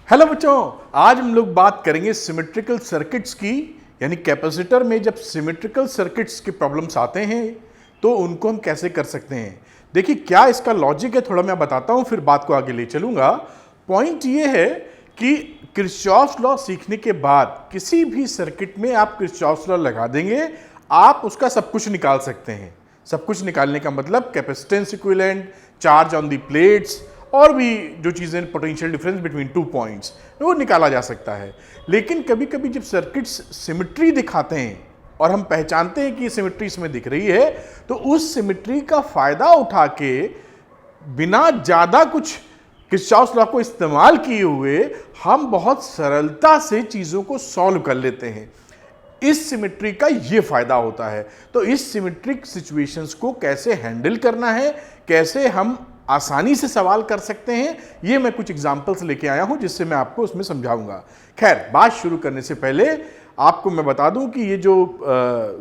Hello बच्चों, आज हम लोग बात करेंगे सिमेट्रिकल सर्किट्स की। यानी कैपेसिटर में जब सिमेट्रिकल सर्किट्स के प्रॉब्लम्स आते हैं तो उनको हम कैसे कर सकते हैं। देखिए क्या इसका लॉजिक है, थोड़ा मैं बताता हूं, फिर बात को आगे ले चलूंगा। पॉइंट ये है कि किरचॉफ लॉ सीखने के बाद किसी भी सर्किट में आप किरचॉफ लॉ लगा देंगे, आप उसका सब कुछ निकाल सकते हैं। सब कुछ निकालने का मतलब capacitance equivalent, charge on the plates, और भी जो चीज़ें, पोटेंशियल डिफरेंस बिटवीन 2 पॉइंट्स, वो निकाला जा सकता है। लेकिन कभी कभी जब सर्किट्स सिमेट्री दिखाते हैं और हम पहचानते हैं कि सिमेट्री इसमें दिख रही है, तो उस सिमेट्री का फायदा उठा के बिना ज़्यादा कुछ किरचॉफ लॉ को इस्तेमाल किए हुए हम बहुत सरलता से चीज़ों को सॉल्व कर लेते हैं। इस सिमेट्री का ये फायदा होता है। तो इस सिमेट्रिक सिचुएशंस को कैसे हैंडल करना है, कैसे हम आसानी से सवाल कर सकते हैं, ये मैं कुछ एग्जांपल्स लेके आया हूं जिससे मैं आपको उसमें समझाऊंगा। खैर, बात शुरू करने से पहले आपको मैं बता दूं कि ये जो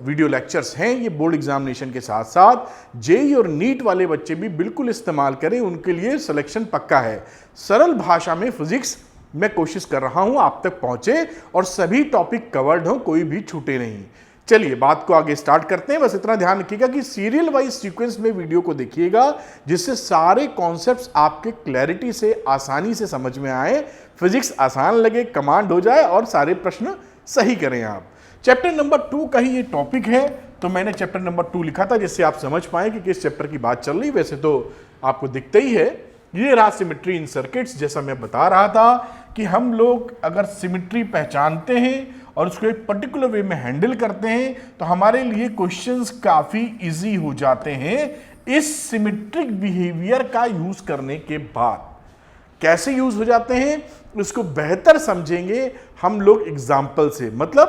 वीडियो लेक्चर्स हैं ये बोर्ड एग्जामिनेशन के साथ साथ जेईई और नीट वाले बच्चे भी बिल्कुल इस्तेमाल करें, उनके लिए सिलेक्शन पक्का है। सरल भाषा में फिजिक्स मैं कोशिश कर रहा हूं आप तक पहुंचे और सभी टॉपिक कवर्ड हो, कोई भी छूटे नहीं। चलिए बात को आगे स्टार्ट करते हैं। बस इतना ध्यान रखिएगा कि सीरियल वाइज सीक्वेंस में वीडियो को देखिएगा, जिससे सारे कॉन्सेप्ट्स आपके क्लैरिटी से आसानी से समझ में आए, फिजिक्स आसान लगे, कमांड हो जाए और सारे प्रश्न सही करें आप। चैप्टर नंबर 2 का ही ये टॉपिक है, तो मैंने चैप्टर नंबर 2 लिखा था जिससे आप समझ पाए कि किस चैप्टर की बात चल रही। वैसे तो आपको दिखता ही है, ये रहा सिमेट्री इन सर्किट्स। जैसा मैं बता रहा था कि हम लोग अगर सिमेट्री पहचानते हैं और उसको एक पर्टिकुलर वे में हैंडल करते हैं तो हमारे लिए क्वेश्चंस काफी इजी हो जाते हैं इस सिमेट्रिक बिहेवियर का यूज करने के बाद। कैसे यूज हो जाते हैं उसको बेहतर समझेंगे हम लोग एग्जाम्पल से, मतलब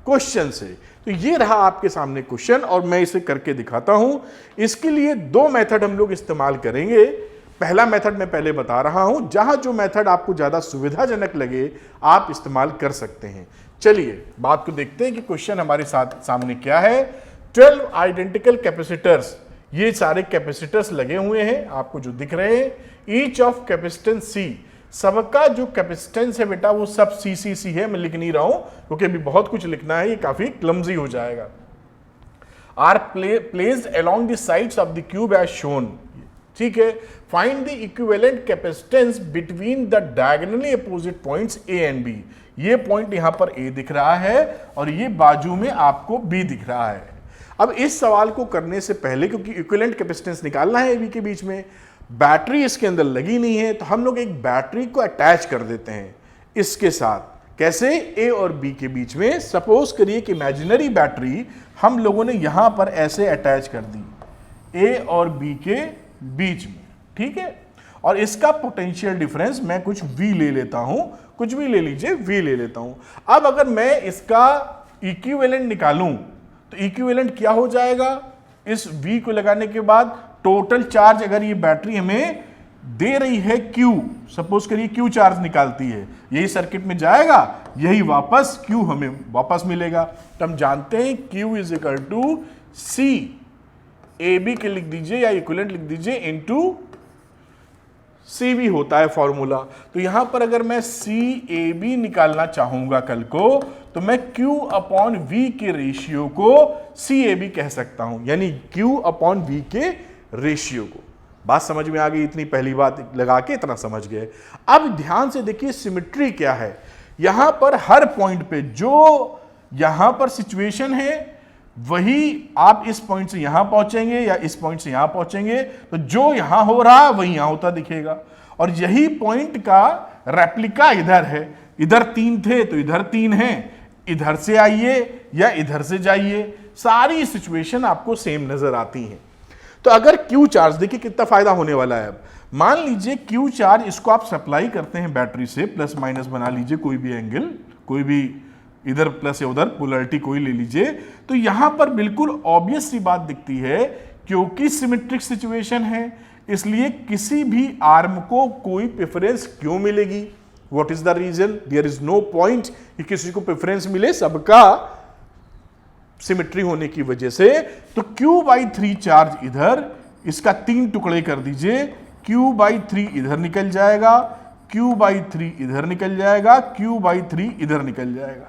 क्वेश्चन से। तो ये रहा आपके सामने क्वेश्चन और मैं इसे करके दिखाता हूं। इसके लिए 2 मेथड हम लोग इस्तेमाल करेंगे। पहला मेथड मैं पहले बता रहा हूं, जहां जो मेथड आपको ज्यादा सुविधाजनक लगे आप इस्तेमाल कर सकते हैं। चलिए बात को देखते हैं कि क्वेश्चन हमारे साथ सामने क्या है। 12 आइडेंटिकल कैपेसिटर्स, ये सारे कैपेसिटर्स लगे हुए हैं आपको जो दिख रहे हैं। ईच ऑफ कैपेसिटेंस C, सबका जो कैपेसिटेंस है बेटा वो सब CCC है। मैं लिख नहीं रहा हूं क्योंकि अभी बहुत कुछ लिखना है, ये काफी क्लमजी हो जाएगा। Are placed along the sides of the cube as shown, ठीक है। Find the equivalent capacitance between the diagonally opposite points A and B। ये पॉइंट यहां पर A दिख रहा है और ये बाजू में आपको B दिख रहा है। अब इस सवाल को करने से पहले, क्योंकि इक्विवेलेंट कैपेसिटेंस निकालना है B के बीच में, बैटरी इसके अंदर लगी नहीं है, तो हम लोग एक बैटरी को अटैच कर देते हैं इसके साथ। कैसे? A और B के बीच में। सपोज करिए कि इमेजिनरी बैटरी हम लोगों ने यहां पर ऐसे अटैच कर दी A और B के बीच में, ठीक है। और इसका पोटेंशियल डिफरेंस मैं कुछ V ले लेता हूं, कुछ भी ले लीजिए, V ले लेता हूं। अब अगर मैं इसका इक्विवेलेंट निकालूं तो इक्विवेलेंट क्या हो जाएगा? इस V को लगाने के बाद टोटल चार्ज, अगर ये बैटरी हमें दे रही है Q, सपोज करिए Q चार्ज निकालती है, यही सर्किट में जाएगा, यही वापस Q हमें वापस मिलेगा। तो हम जानते हैं Q is equal to C AB के लिख दीजिए या इक्विवेलेंट लिख दीजिए इनटू CV होता है फॉर्मूला। तो यहां पर अगर मैं CAB निकालना चाहूंगा कल को, तो मैं Q अपॉन V के रेशियो को CAB कह सकता हूं, यानी Q अपॉन V के रेशियो को। बात समझ में आ गई? इतनी पहली बात लगा के इतना समझ गए। अब ध्यान से देखिए सिमेट्री क्या है। यहां पर हर पॉइंट पे जो यहां पर सिचुएशन है वही आप इस पॉइंट से यहां पहुंचेंगे या इस पॉइंट से यहां पहुंचेंगे, तो जो यहां हो रहा वही यहां होता दिखेगा। और यही पॉइंट का रेप्लिका इधर है। इधर 3 थे तो इधर 3 हैं, इधर से आइए या इधर से जाइए, सारी सिचुएशन आपको सेम नजर आती है। तो अगर Q चार्ज, देखिए कितना फायदा होने वाला है। अब मान लीजिए Q चार्ज, इसको आप सप्लाई करते हैं बैटरी से, प्लस माइनस बना लीजिए, कोई भी एंगल, कोई भी इधर प्लस या उधर पोलैरिटी कोई ले लीजिए, तो यहां पर बिल्कुल ऑब्वियस सी बात दिखती है, क्योंकि सिमेट्रिक सिचुएशन है इसलिए किसी भी आर्म को कोई प्रेफरेंस क्यों मिलेगी? What is the reason? There is no point कि किसी को प्रेफरेंस मिले, सबका सिमेट्री होने की वजह से। तो Q/3 चार्ज इधर, इसका 3 टुकड़े कर दीजिए, Q/3 इधर निकल जाएगा, q/3 इधर निकल जाएगा, q/3 इधर निकल जाएगा।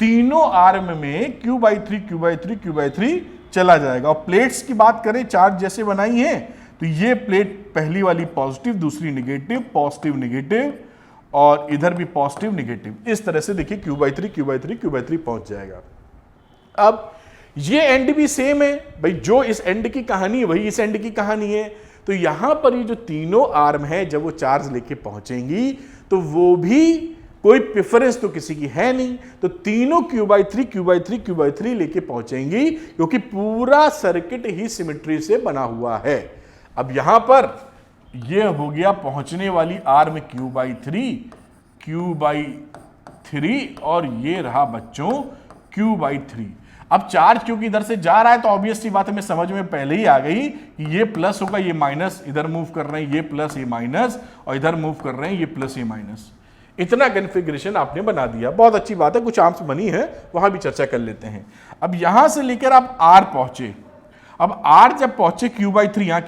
तीनों आर्म में q/3 q/3 q/3 चला जाएगा। और प्लेट्स की बात करें, चार्ज जैसे बनाई है, तो ये प्लेट पहली वाली पॉजिटिव, दूसरी निगेटिव, पॉजिटिव निगेटिव, और इधर भी पॉजिटिव निगेटिव। इस तरह से देखिए q/3 q/3 q/3 पहुंच जाएगा। अब ये एंड भी सेम है भाई, जो इस एंड की कहानी है वही इस एंड की कहानी है। तो यहां पर ये जो तीनों आर्म है, जब वो चार्ज लेके पहुंचेंगी तो वो भी कोई प्रेफरेंस तो किसी की है नहीं, तो तीनों q/3 q/3 q/3 लेके पहुंचेंगी, क्योंकि पूरा सर्किट ही सिमेट्री से बना हुआ है। अब यहां पर ये हो गया पहुंचने वाली आर्म q/3 और ये रहा बच्चों q/3। अब चार्ज क्योंकि इधर से जा रहा है तो ऑब्वियसली बात हमें समझ में पहले ही आ गई कि ये प्लस होगा, ये माइनस, इधर मूव कर रहे हैं ये प्लस ये माइनस, और इधर मूव कर रहे हैं ये प्लस ये माइनस। इतना कन्फिग्रेशन आपने बना दिया, बहुत अच्छी बात है। कुछ आर्म्स बनी है, वहां भी चर्चा कर लेते हैं। अब यहां से लेकर आप R पहुंचे। अब R जब पहुंचे q/3, यहां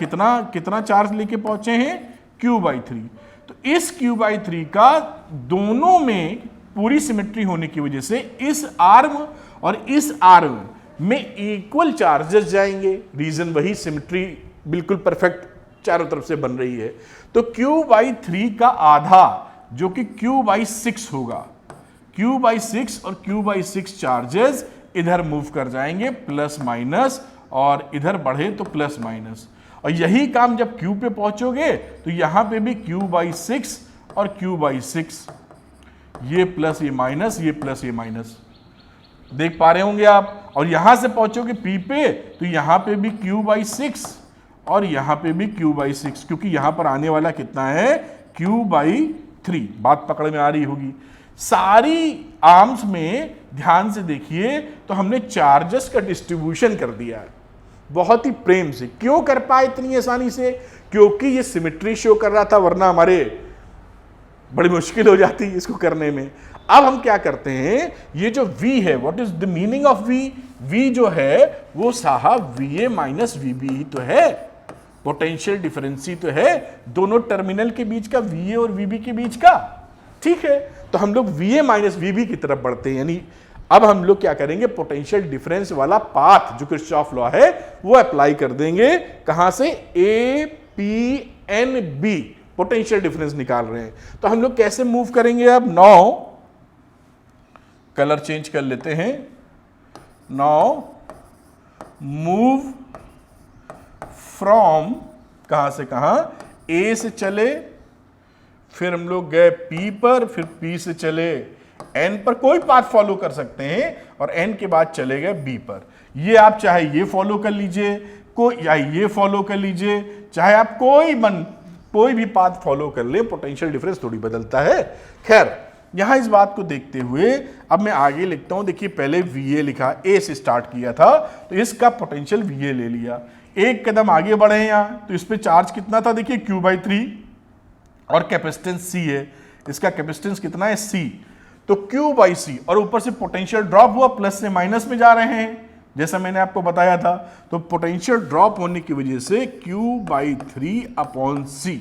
कितना चार्ज लेके पहुंचे हैं q/3। तो इस q/3 का दोनों में पूरी सिमेट्री होने की वजह से इस आर्म और इस आर्म में इक्वल चार्जेस जाएंगे। रीजन वही, सिमेट्री बिल्कुल परफेक्ट चारों तरफ से बन रही है। तो q/3 का आधा जो कि q/6 होगा, q/6 और q/6 चार्जेस इधर मूव कर जाएंगे प्लस माइनस, और इधर बढ़े तो प्लस माइनस। और यही काम जब q पे पहुंचोगे तो यहां पे भी q/6 और q/6, ये प्लस ये माइनस, ये प्लस ये माइनस, देख पा रहे होंगे आप। और यहां से पहुंचोगे P पे तो यहां पे भी q/6 और यहां पे भी q/6, क्योंकि यहां पर आने वाला कितना है q/3। बात पकड़ में आ रही होगी। सारी आर्म्स में ध्यान से देखिए तो हमने चार्जेस का डिस्ट्रीब्यूशन कर दिया है बहुत ही प्रेम से। क्यों कर पाए इतनी आसानी से? क्योंकि ये सिमेट्री शो कर रहा था, वरना हमारे बड़ी मुश्किल हो जाती इसको करने में। अब हम क्या करते हैं, ये जो V है, what is the meaning of V? V जो है वो साहब VA माइनस VB ही तो है, पोटेंशियल डिफरेंस ही तो है दोनों टर्मिनल के बीच का, VA और VB के बीच का। ठीक है, तो हम लोग VA माइनस VB की तरफ बढ़ते हैं। यानी अब हम लोग क्या करेंगे, पोटेंशियल डिफरेंस वाला पाथ जो किरचॉफ लॉ है वो अप्लाई कर देंगे। कहां से? APNB, पोटेंशियल डिफरेंस निकाल रहे हैं। तो हम लोग कैसे मूव करेंगे? अब नाउ कलर चेंज कर लेते हैं। नाउ मूव फ्रॉम, कहां से कहां? A से चले, फिर हम लोग गए P पर, फिर P से चले N पर, कोई पाथ फॉलो कर सकते हैं, और N के बाद चले गए B पर। ये आप चाहे ये फॉलो कर लीजिए, या ये फॉलो कर लीजिए, चाहे आप कोई भी पाथ फॉलो कर ले, पोटेंशियल डिफरेंस थोड़ी बदलता है। खैर, यहां इस बात को देखते हुए अब मैं आगे लिखता हूं। देखिए पहले VA लिखा, A से स्टार्ट किया था, तो इसका पोटेंशियल VA ले लिया। एक कदम आगे बढ़े यहां, तो इस पे चार्ज कितना था? देखिए q/3 और कैपेसिटेंस C है, इसका कैपेसिटेंस कितना है? C। तो q/C, और ऊपर से पोटेंशियल ड्रॉप हुआ, प्लस से माइनस में जा रहे हैं जैसा मैंने आपको बताया था। तो पोटेंशियल ड्रॉप होने की वजह से q/3/C,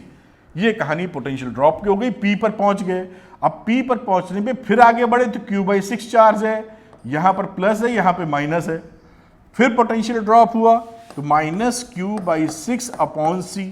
ये कहानी पोटेंशियल ड्रॉप की हो गई। P पर पहुंच गए। अब P पर पहुंचने पे फिर आगे बढ़े तो q/6 चार्ज है, यहां पर प्लस है, यहां पे माइनस है। फिर पोटेंशियल ड्रॉप हुआ तो माइनस q/6/C।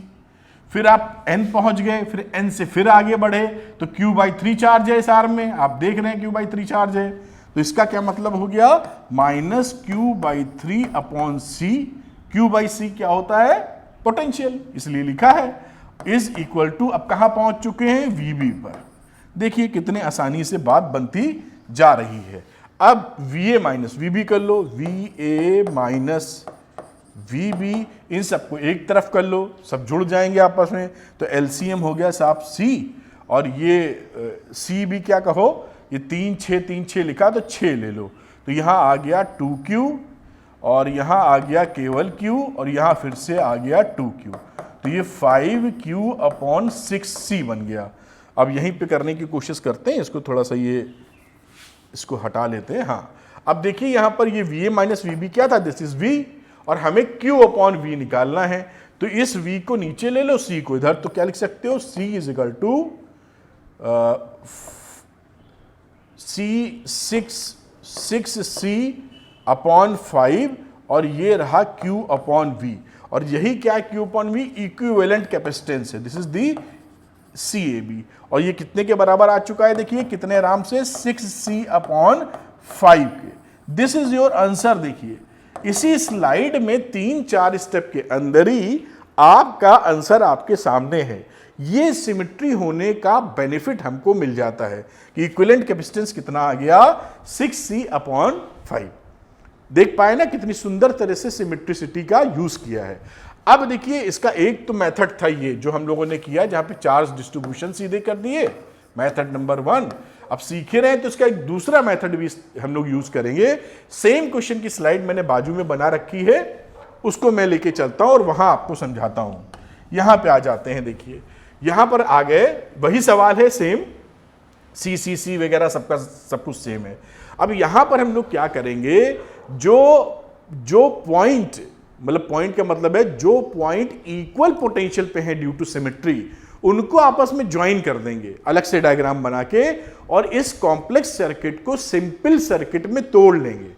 फिर आप N पहुंच गए, फिर N से फिर आगे बढ़े तो q/3 चार्ज है इस आर्म में, आप देख रहे हैं q/3 चार्ज है। तो इसका क्या मतलब हो गया? Minus q/3/C। q/C क्या होता है? पोटेंशियल, इसलिए लिखा है इज इक्वल टू, अब कहां पहुंच चुके हैं? VB पर। देखिए कितने आसानी से बात बनती जा रही है। अब VA माइनस VB कर लो, VA माइनस VB, इन सबको एक तरफ कर लो, सब जुड़ जाएंगे आपस में। तो LCM हो गया साहब C, और ये C भी क्या कहो, ये 3 6 लिखा तो 6 ले लो। तो यहां आ गया 2Q, और यहां आ गया केवल Q, और यहां फिर से आ गया 2Q। तो ये 5Q/6C बन गया। अब यहीं पे करने की कोशिश करते हैं, इसको थोड़ा सा इसको हटा लेते हैं। हाँ, अब देखिए यहां पर ये VA माइनस VB क्या था? दिस इज V, और हमें Q/V निकालना है। तो इस V को नीचे ले लो, C को इधर, तो क्या लिख सकते हो? C is equal to C6C/5 और ये रहा Q/V, और यही क्या Q/V? इक्विवेलेंट कैपेसिटेंस है। दिस इज दी CAB, और ये कितने के बराबर आ चुका है? देखिए कितने आराम से 6C/5 के। This is your answer. देखिए इसी स्लाइड में 3-4 स्टेप के अंदर ही आपका आंसर आपके सामने है। ये सिमेट्री होने का बेनिफिट हमको मिल जाता है कि इक्विवेलेंट कैपेसिटेंस कितना आ गया? 6C/5। देख पाए ना कितनी सुंदर तरह से सिमेट्रिसिटी का यूज किया है। अब देखिए इसका एक तो मेथड था ये जो हम लोगों ने किया, जहां पे चार्ज डिस्ट्रीब्यूशन सीधे कर दिए, मेथड नंबर 1। अब सीखे रहे हैं तो इसका एक दूसरा मेथड भी हम लोग यूज करेंगे। सेम क्वेश्चन की स्लाइड मैंने बाजू में बना रखी है, उसको मैं लेके चलता हूं और वहां आपको समझाता हूं। यहां पे आ जाते हैं। देखिए यहां पर आ गए, वही सवाल है, सेम CCC वगैरह सबका सब कुछ सेम है। अब यहां पर हम लोग क्या करेंगे, जो पॉइंट, मतलब पॉइंट का मतलब है जो पॉइंट इक्वल पोटेंशियल पे है ड्यू टू सिमेट्री, उनको आपस में ज्वाइन कर देंगे अलग से डायग्राम बना के, और इस कॉम्प्लेक्स सर्किट को सिंपल सर्किट में तोड़ लेंगे।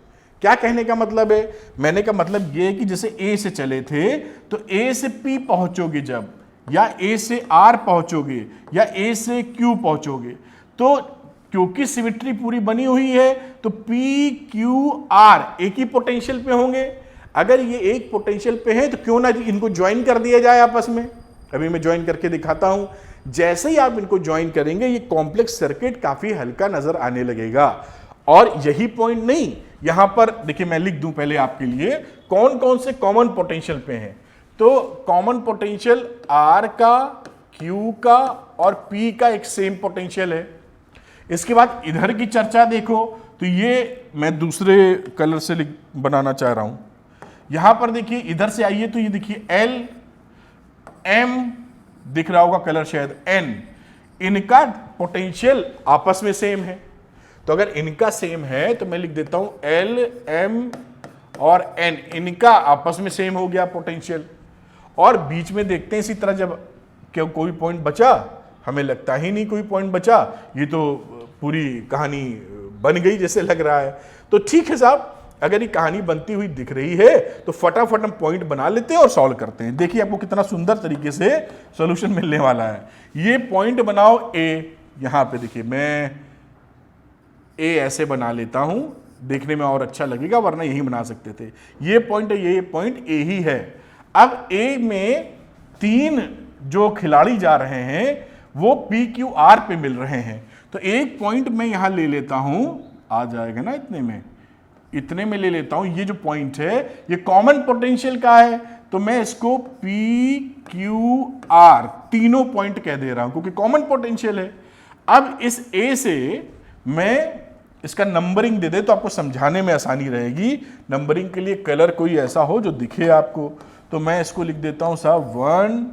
क्या कहने का मतलब है? मैंने का मतलब ये है कि जैसे A से चले थे तो A से P पहुंचोगे जब, या A से R पहुंचोगे, या A से Q पहुंचोगे, तो क्योंकि सिमेट्री पूरी बनी हुई है तो P, Q, R एक ही पोटेंशियल पे होंगे। अगर ये एक पोटेंशियल पे है तो क्यों ना इनको ज्वाइन कर दिया जाए आपस में। अभी मैं ज्वाइन करके दिखाता हूं। जैसे ही आप इनको ज्वाइन करेंगे ये कॉम्प्लेक्स सर्किट काफी हल्का नजर आने लगेगा। और यही पॉइंट नहीं, यहां पर देखिए मैं लिख दूं पहले आपके लिए कौन कौन से कॉमन पोटेंशियल पे हैं। तो कॉमन पोटेंशियल R का, Q का और P का एक सेम पोटेंशियल है। इसके बाद इधर की चर्चा देखो तो ये मैं दूसरे कलर से बनाना चाह रहा हूं। यहां पर देखिए इधर से आइए तो ये देखिए L, M दिख रहा होगा कलर शायद, N, इनका पोटेंशियल आपस में सेम है। तो अगर इनका सेम है तो मैं लिख देता हूं L, M और N, इनका आपस में सेम हो गया पोटेंशियल। और बीच में देखते हैं इसी तरह, जब क्यों कोई पॉइंट बचा, हमें लगता ही नहीं कोई पॉइंट बचा, ये तो पूरी कहानी बन गई जैसे लग रहा है। तो ठीक है साहब, अगर ये कहानी बनती हुई दिख रही है तो फटाफट हम पॉइंट बना लेते हैं और सॉल्व करते हैं। देखिए आपको कितना सुंदर तरीके से सॉल्यूशन मिलने वाला है। ये पॉइंट बनाओ A, यहां पे देखिए मैं A ऐसे बना लेता हूं, देखने में और अच्छा लगेगा, वरना यही बना सकते थे। ये पॉइंट है, ये पॉइंट A ही है। अब A में 3 जो खिलाड़ी जा रहे हैं वो PQR पे मिल रहे हैं। तो एक पॉइंट मैं यहां ले लेता हूं, आ जाएगा ना इतने में ले लेता हूं। ये जो पॉइंट है ये कॉमन पोटेंशियल का है, तो मैं इसको PQR तीनों पॉइंट कह दे रहा हूं क्योंकि कॉमन पोटेंशियल है। अब इस A से मैं इसका नंबरिंग दे दे तो आपको समझाने में आसानी रहेगी। नंबरिंग के लिए कलर कोई ऐसा हो जो दिखे आपको, तो मैं इसको लिख देता हूं साहब 1,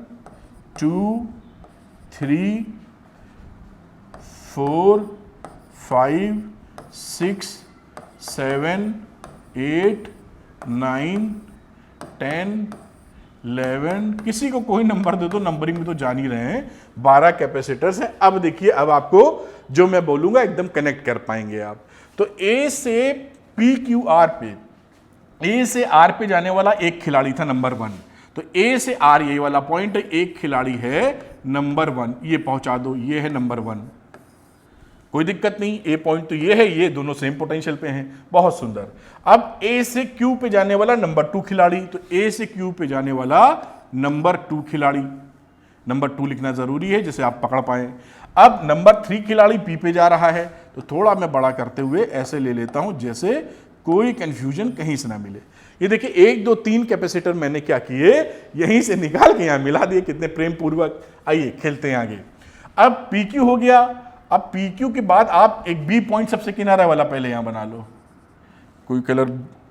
2, 3, 4, 5, 6, 7, 8, 9, 10, 11, किसी को कोई नंबर दे दो, नंबरिंग में तो जान ही रहे हैं। 12 कैपेसिटर्स हैं। अब देखिए, अब आपको जो मैं बोलूंगा एकदम कनेक्ट कर पाएंगे आप। तो A से PQR पे, A से R पे जाने वाला एक खिलाड़ी था नंबर 1, तो A से R ये वाला पॉइंट एक खिलाड़ी है नंबर 1, ये पहुंचा दो, ये है नंबर 1, कोई दिक्कत नहीं। A पॉइंट तो ये है, ये दोनों सेम पोटेंशियल पे हैं, बहुत सुंदर। अब A से Q पे जाने वाला नंबर 2 खिलाड़ी, तो A से Q पे जाने वाला नंबर 2 खिलाड़ी, नंबर 2 लिखना जरूरी है जिसे आप पकड़ पाए। अब नंबर 3 खिलाड़ी P पे जा रहा है, तो थोड़ा मैं बड़ा करते हुए ऐसे ले लेता हूं जैसे कोई कंफ्यूजन कहीं से ना मिले। ये देखिए 1, 2, 3 कैपेसिटर मैंने क्या किए, यहीं से निकाल के यहां मिला दिए, कितने प्रेम पूर्वक। आइए खेलते हैं आगे। अब PQ हो गया। अब PQ के बाद आप एक B पॉइंट सबसे किनारा वाला पहले यहां बना लो, कोई कलर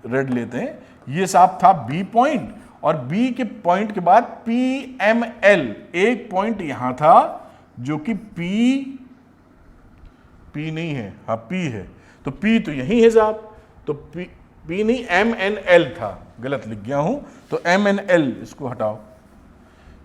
रेड लेते हैं। ये साफ था B पॉइंट, और B के पॉइंट के बाद PML एक पॉइंट यहां था जो कि P नहीं है, हाँ P है, तो P तो यही है साहब, तो P नहीं MNL था, गलत लिख गया हूं, तो MNL इसको हटाओ।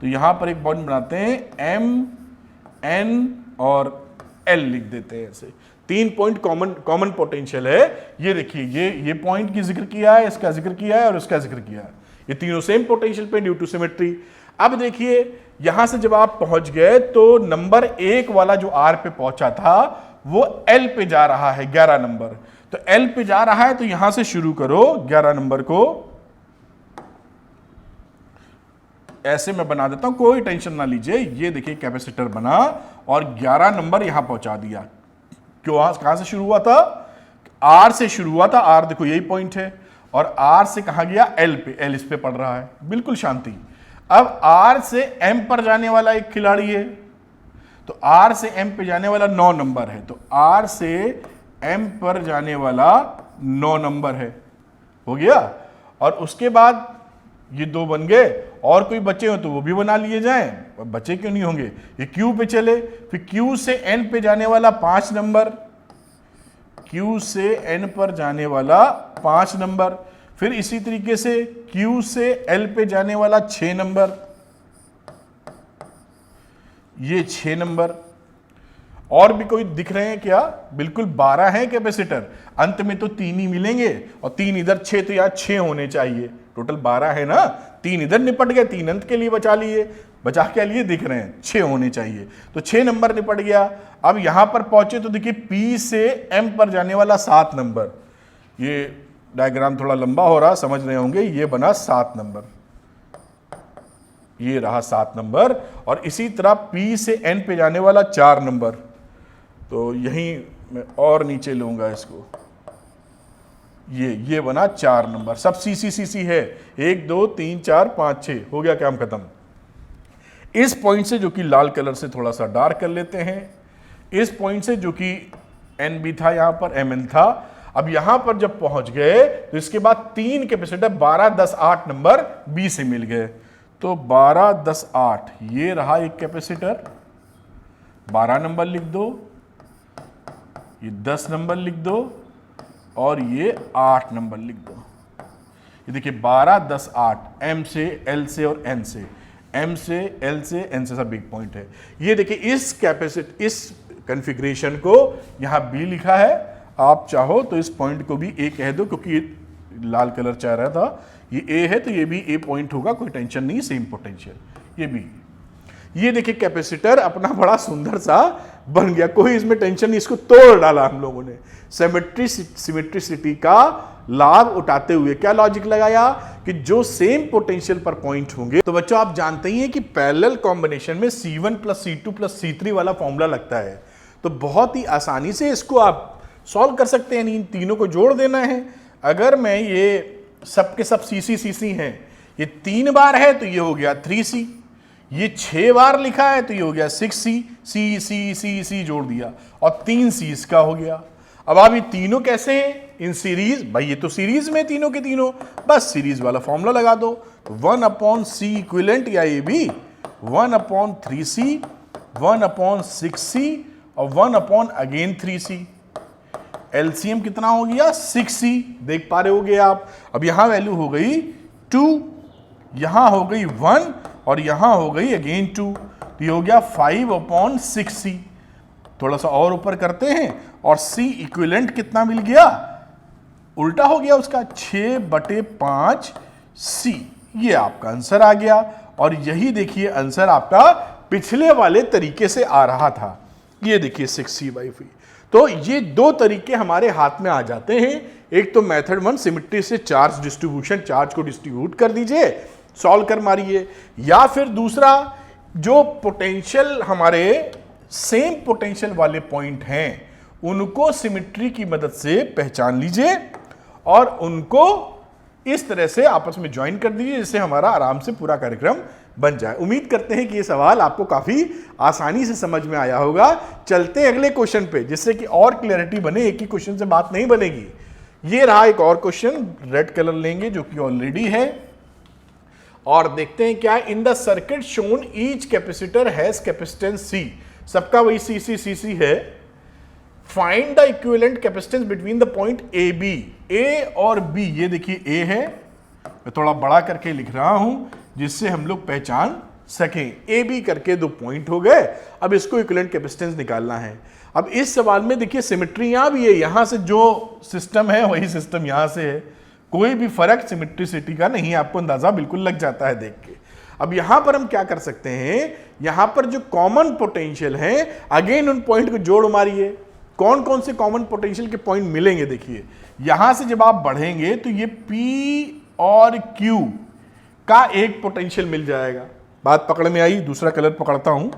तो यहां पर एक पॉइंट बनाते हैं MN और एल लिख देते हैं ऐसे। 3 पॉइंट कॉमन पोटेंशियल है। ये देखिए ये पॉइंट की जिक्र किया है, इसका जिक्र किया है और इसका जिक्र किया है। ये तीनों सेम पोटेंशियल पे ड्यू टू सिमेट्री। अब देखिए यहां से जब आप पहुंच गए तो नंबर 1 वाला जो आर पे पहुंचा था वो एल पे जा रहा है, 11 नंबर। तो एल पे जा रहा है तो यहां से शुरू करो 11 नंबर को। ऐसे मैं बना देता हूं, कोई टेंशन ना लीजिए। ये देखिए कैपेसिटर बना और 11 नंबर यहां पहुंचा दिया। क्यों, कहां से शुरू हुआ था? आर से शुरू हुआ था। आर देखो यही पॉइंट है और आर से कहां गया? एल पे। एल इस पे पड़ रहा है, बिल्कुल शांति। अब आर से एम पर जाने वाला एक खिलाड़ी है, तो आर से एम पे जाने वाला 9 नंबर है। तो आर से एम पर जाने वाला 9 नंबर है, हो गया। और उसके बाद ये 2 बन गए, और कोई बचे हो तो वो भी बना लिए जाएं, बचे क्यों नहीं होंगे। ये क्यू पे चले, फिर क्यू से एन पे जाने वाला 5 नंबर, क्यू से एन पर जाने वाला 5 नंबर, फिर इसी तरीके से क्यू से एल पे जाने वाला 6 नंबर, ये 6 नंबर। और भी कोई दिख रहे हैं क्या? बिल्कुल 12 है कैपेसिटर, अंत में तो 3 ही मिलेंगे और 3 इधर, 6 तो यहाँ 6 होने चाहिए। टोटल 12 है ना, 3 इधर निपट गए, 3 अंत के लिए बचा लिए। बचा के लिए दिख रहे हैं 6 होने चाहिए, तो 6 नंबर निपट गया। अब यहां पर पहुंचे तो देखिए पी से एम पर जाने वाला 7 नंबर। ये डायग्राम थोड़ा लंबा हो रहा, समझ रहे होंगे। ये बना 7 नंबर, ये रहा 7 नंबर। और इसी तरह पी से एन पे जाने वाला 4 नंबर, तो यहीं मैं और नीचे लूंगा इसको, ये बना 4 नंबर। सब सी सी सी सी है, 1 2 3 4 5 6, हो गया काम खत्म। इस पॉइंट से जो कि लाल कलर से थोड़ा सा डार्क कर लेते हैं, इस पॉइंट से जो कि एन बी था, यहां पर एम एन था। अब यहां पर जब पहुंच गए तो इसके बाद 3 कैपेसिटर 12 10 8 नंबर बी से मिल गए। तो 12 10 8 ये रहा एक कैपेसिटर, 12 नंबर लिख दो, ये 10 नंबर लिख दो और ये 8 नंबर लिख दो। ये देखिए 12 10 8 एम से एल से और एन से, एम से एल से एन से, सब बिग पॉइंट है। ये देखिए इस कैपेसिटी, इस कॉन्फ़िगरेशन को यहां बी लिखा है। आप चाहो तो इस पॉइंट को भी ए कह दो, क्योंकि ये लाल कलर चाह रहा था, ये ए है तो ये भी ए पॉइंट होगा, कोई टेंशन नहीं, सेम पोटेंशियल। ये भी, ये देखिए कैपेसिटर अपना बड़ा सुंदर सा बन गया, कोई इसमें टेंशन नहीं, इसको तोड़ डाला हम लोगों ने। सिमेट्रिसिटी का लाभ उठाते हुए क्या लॉजिक लगाया कि जो सेम पोटेंशियल पर पॉइंट होंगे। तो बच्चों आप जानते ही हैं कि पैरेलल कॉम्बिनेशन में C1 + C2 + C3 वाला फॉर्मूला लगता है, तो बहुत ही आसानी से इसको आप सॉल्व कर सकते हैं। इन तीनों को जोड़ देना है। अगर मैं ये सब के सब CC हैं, ये 3 बार है तो ये हो गया 3C, ये 6 बार लिखा है तो ये हो गया 6C, C जोड़ दिया और 3 C इसका हो गया। अब आप ये तीनों कैसे हैं इन सीरीज? भाई ये तो सीरीज में तीनों के तीनों, बस सीरीज वाला फॉर्मूला लगा दो। 1/C इक्विवेलेंट या ये भी 1/3C, 1/6C और 1/3C। एलसीएम कितना हो गया? 6C, देख पा रहे होगे आप। अब यहां वैल्यू हो गई 2, यहां हो गई 1 और यहां हो गई अगेन 2, तो ये हो गया 5/6C। थोड़ा सा और ऊपर करते हैं और C इक्विवेलेंट कितना मिल गया? उल्टा हो गया उसका, 6/5C। ये आपका आंसर आ गया। और यही देखिए आंसर आपका पिछले वाले तरीके से आ रहा था। ये देखिए 6C/5। तो ये 2 तरीके हमारे हाथ में आ जाते हैं। एक तो मेथड 1, सिमेट्री से चार्ज डिस्ट्रीब्यूशन, चार्ज को डिस्ट्रीब्यूट कर दीजिए, सॉल्व कर मारिए। या फिर दूसरा, जो पोटेंशियल हमारे सेम पोटेंशियल वाले पॉइंट हैं उनको सिमेट्री की मदद से पहचान लीजिए और उनको इस तरह से आपस में ज्वाइन कर दीजिए, जिससे हमारा आराम से पूरा कार्यक्रम बन जाए। उम्मीद करते हैं कि ये सवाल आपको काफी आसानी से समझ में आया होगा। चलते हैं अगले क्वेश्चन पे, जिससे कि और क्लैरिटी बने, एक ही क्वेश्चन से बात नहीं बनेगी। ये रहा एक और क्वेश्चन, रेड कलर लेंगे जो कि ऑलरेडी है, और देखते हैं क्या। In the circuit shown each capacitor has capacitance C, सबका वही CC है। Find the equivalent capacitance between the point AB, A और B। ये देखिए A है, मैं थोड़ा बड़ा करके लिख रहा हूं जिससे हम लोग पहचान सकें। ए बी करके 2 पॉइंट हो गए। अब इसको इक्विवेलेंट कैपेसिटेंस निकालना है। अब इस सवाल में देखिए सिमेट्री यहां भी है, यहां से जो सिस्टम है वही सिस्टम यहां से है, कोई भी फर्क सिमेट्रिसिटी का नहीं, आपको अंदाजा बिल्कुल लग जाता है देख के। अब यहां पर हम क्या कर सकते हैं, यहां पर जो कॉमन पोटेंशियल है, अगेन उन पॉइंट को जोड़ मारिए। कौन कौन से कॉमन पोटेंशियल के पॉइंट मिलेंगे, देखिए यहां से जब आप बढ़ेंगे तो ये P और Q का एक पोटेंशियल मिल जाएगा। बात पकड़ में आई? दूसरा कलर पकड़ता हूं।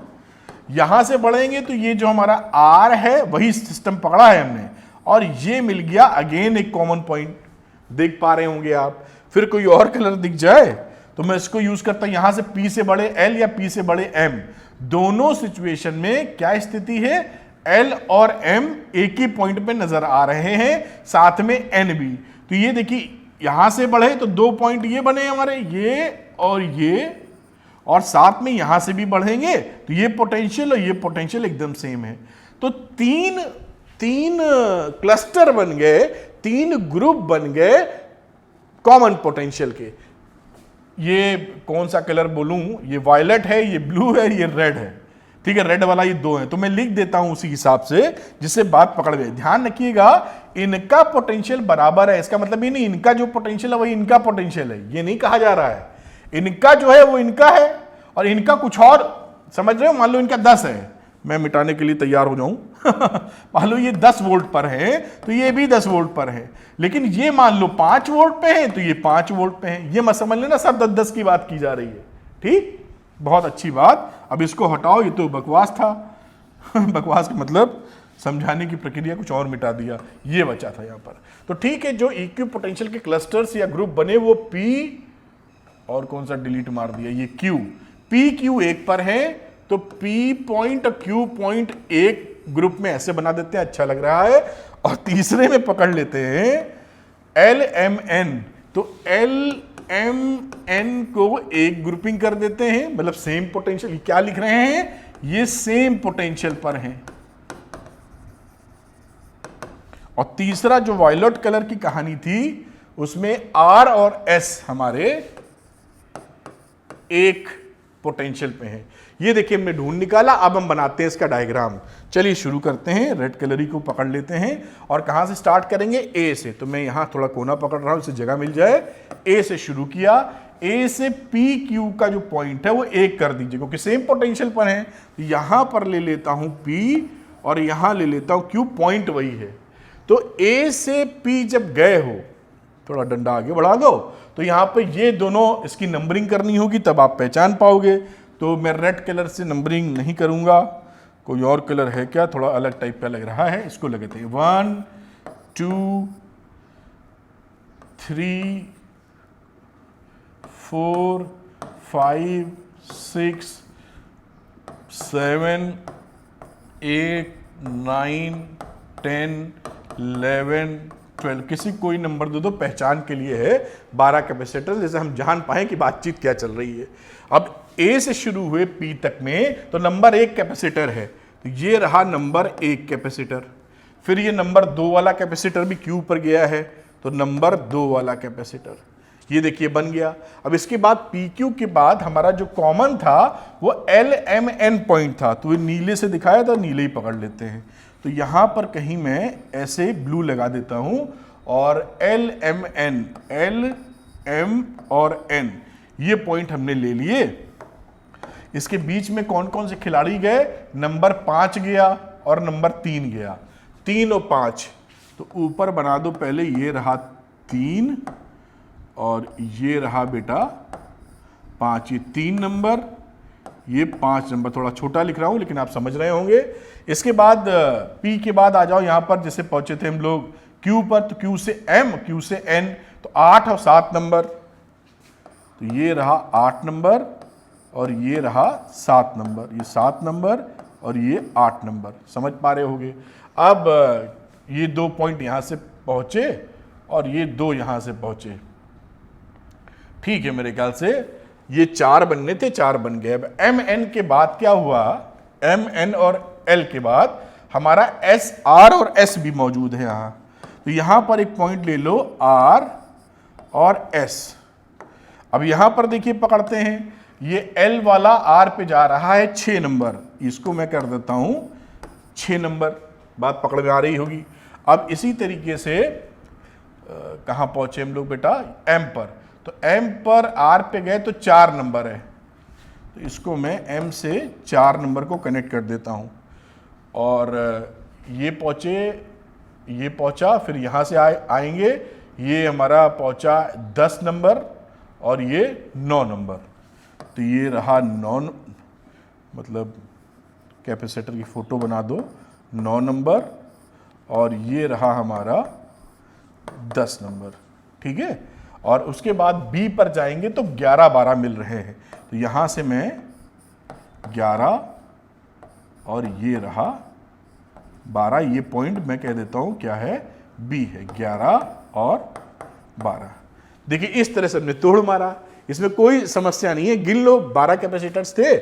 यहां से बढ़ेंगे तो ये जो हमारा R है वही सिस्टम पकड़ा है हमने, और ये मिल गया अगेन एक कॉमन पॉइंट, देख पा रहे होंगे आप। फिर कोई और कलर दिख जाए तो मैं इसको यूज करता हूं, यहां से P से बड़े L या P से बड़े M, दोनों सिचुएशन में क्या स्थिति है, L और M एक ही पॉइंट पे नजर आ रहे हैं, साथ में N भी। तो ये देखिए यहां से बढ़े तो 2 पॉइंट ये बने हमारे, ये, और साथ में यहां से भी बढ़ेंगे तो ये पोटेंशियल और ये पोटेंशियल एकदम सेम है। तो तीन क्लस्टर बन गए, 3 ग्रुप बन गए कॉमन पोटेंशियल के। ये कौन सा कलर बोलूं, ये वायलेट है, ये ब्लू है, ये रेड है, ठीक है, रेड वाला ये 2 है, तो मैं लिख देता हूं उसी हिसाब से जिससे बात पकड़ गई। ध्यान रखिएगा इनका पोटेंशियल बराबर है, इसका मतलब ये नहीं इनका जो पोटेंशियल है वही इनका पोटेंशियल है, ये नहीं कहा जा रहा है। इनका जो है वो इनका है और इनका कुछ और, समझ रहे हो, मान लो इनका 10 है, मैं मिटाने के लिए तैयार हो जाऊं मान लो ये 10 वोल्ट पर है तो ये भी 10 वोल्ट पर है, लेकिन ये मान लो 5 वोल्ट पे है तो ये 5 वोल्ट पे है। ये मत समझ लेना सब 10-10 की बात की जा रही है, ठीक, बहुत अच्छी बात। अब इसको हटाओ, ये तो बकवास था बकवास का मतलब समझाने की प्रक्रिया कुछ और मिटा दिया, ये बचा था यहां पर। तो ठीक है, जो इक्वी पोटेंशियल के क्लस्टर्स या ग्रुप बने वो P और कौन सा डिलीट मार दिया, ये Q, PQ एक पर है तो P पॉइंट और Q पॉइंट एक ग्रुप में ऐसे बना देते हैं, अच्छा लग रहा है। और तीसरे में पकड़ लेते हैं LMN, तो LMN को एक ग्रुपिंग कर देते हैं, मतलब सेम पोटेंशियल। क्या लिख रहे हैं, ये सेम पोटेंशियल पर हैं। और तीसरा जो वायलेट कलर की कहानी थी उसमें R और S हमारे एक पोटेंशियल पे हैं। ये देखिए हमने ढूंढ निकाला। अब हम बनाते हैं इसका डायग्राम। चलिए शुरू करते हैं, रेड कलर को पकड़ लेते हैं और कहां से स्टार्ट करेंगे, ए से। तो मैं यहां थोड़ा कोना पकड़ रहा हूं, इससे जगह मिल जाए। ए से शुरू किया, ए से पी क्यू का जो पॉइंट है वो एक कर दीजिए क्योंकि सेम पोटेंशियल पर है। तो यहां पर ले लेता हूं पी और यहां ले लेता हूं क्यू, पॉइंट वही है। तो ए से पी जब गए हो, थोड़ा डंडा आगे बढ़ा दो, तो यहां पे ये दोनों इसकी नंबरिंग करनी होगी, तब आप पहचान पाओगे। तो मैं रेड कलर से नंबरिंग नहीं करूंगा, कोई और कलर है क्या, थोड़ा अलग टाइप का लग रहा है, इसको लगाते हैं। 1 2 3 4 5 6 7 8 9 10 11 12, किसी कोई नंबर दे दो, पहचान के लिए है। 12 कैपेसिटर, जैसे हम जान पाए कि बातचीत क्या चल रही है। अब ए से शुरू हुए पी तक में तो नंबर 1 कैपेसिटर है, तो ये रहा नंबर 1 कैपेसिटर। फिर ये नंबर 2 वाला कैपेसिटर भी क्यू पर गया है, तो नंबर 2 वाला कैपेसिटर ये देखिए बन गया। अब इसके बाद पी क्यू के बाद हमारा जो कॉमन था वो LMN पॉइंट था, तो ये नीले से दिखाया था, नीले ही पकड़ लेते हैं। तो यहां पर कहीं मैं ऐसे ब्लू लगा देता हूं और LMN, L M और N ये पॉइंट हमने ले लिए। इसके बीच में कौन कौन से खिलाड़ी गए, नंबर 5 गया और नंबर 3 गया, 3 और 5। तो ऊपर बना दो पहले, ये रहा 3 और ये रहा बेटा 5, ये 3 नंबर, ये 5 नंबर, थोड़ा छोटा लिख रहा हूं लेकिन आप समझ रहे होंगे। इसके बाद P के बाद आ जाओ यहां पर, जैसे पहुंचे थे हम लोग Q पर, तो Q से M, Q से N, तो 8 और 7 नंबर, तो ये रहा 8 नंबर और ये रहा 7 नंबर, ये 7 नंबर और ये 8 नंबर, समझ पा रहे होंगे। अब ये 2 पॉइंट यहां से पहुंचे और ये 2 यहां से पहुंचे, ठीक है। मेरे ख्याल से ये 4 बनने थे, 4 बन गए। अब MN के बाद क्या हुआ, MN और L के बाद हमारा S, R और S भी मौजूद है यहां। तो यहां पर एक पॉइंट ले लो R और S। अब यहां पर देखिए पकड़ते हैं, ये L वाला R पे जा रहा है 6 नंबर, इसको मैं कर देता हूं 6 नंबर, बात पकड़ में आ रही होगी। अब इसी तरीके से कहां पहुंचे हम लोग बेटा, M पर, तो M पर R पे गए तो 4 नंबर है, तो इसको मैं M से 4 नंबर को कनेक्ट कर देता हूं, और ये पहुंचा, फिर यहां से आएंगे, ये हमारा पहुंचा 10 नंबर और ये 9 नंबर, तो ये रहा 9, मतलब कैपेसिटर की फोटो बना दो, 9 नंबर, और ये रहा हमारा 10 नंबर, ठीक है। और उसके बाद B पर जाएंगे तो 11 12 मिल रहे हैं, तो यहां से मैं 11 और ये रहा 12, ये पॉइंट मैं कह देता हूं क्या है, B है, 11 और 12। देखिए इस तरह से हमने तोड़ मारा, इसमें कोई समस्या नहीं है, गिन लो 12 कैपेसिटर्स थे,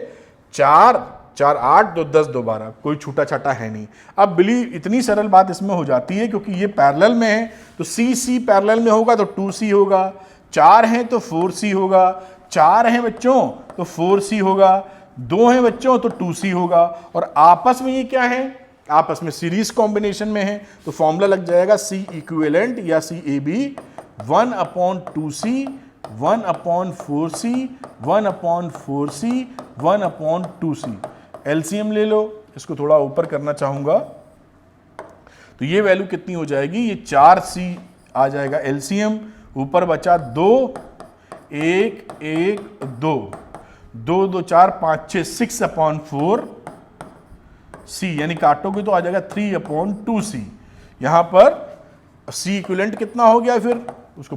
4 4 8 2 10 2 12, कोई छूटा छाटा है नहीं। अब बिलीव इतनी सरल बात इसमें हो जाती है, क्योंकि ये पैरेलल में है तो C पैरेलल में होगा तो 2C होगा, 4 हैं तो 4C होगा, 4 हैं बच्चों तो 4C होगा, 2 हैं बच्चों तो 2C होगा, और आपस में ये क्या है, आपस में सीरीज कॉम्बिनेशन में है, तो फॉर्मूला लग जाएगा C इक्विवेलेंट या CAB 1/2C 1/4C 1/4C 1/2C। LCM ले लो, इसको थोड़ा ऊपर करना चाहूंगा, तो ये वैल्यू कितनी हो जाएगी, ये 4C आ जाएगा एलसीएम, ऊपर बचा 2 1 1 2 2 2 4 5 6 6/4 C, यानी काटोगे तो आ जाएगा 3/2C। यहां पर C इक्विवेलेंट कितना हो गया, फिर उसको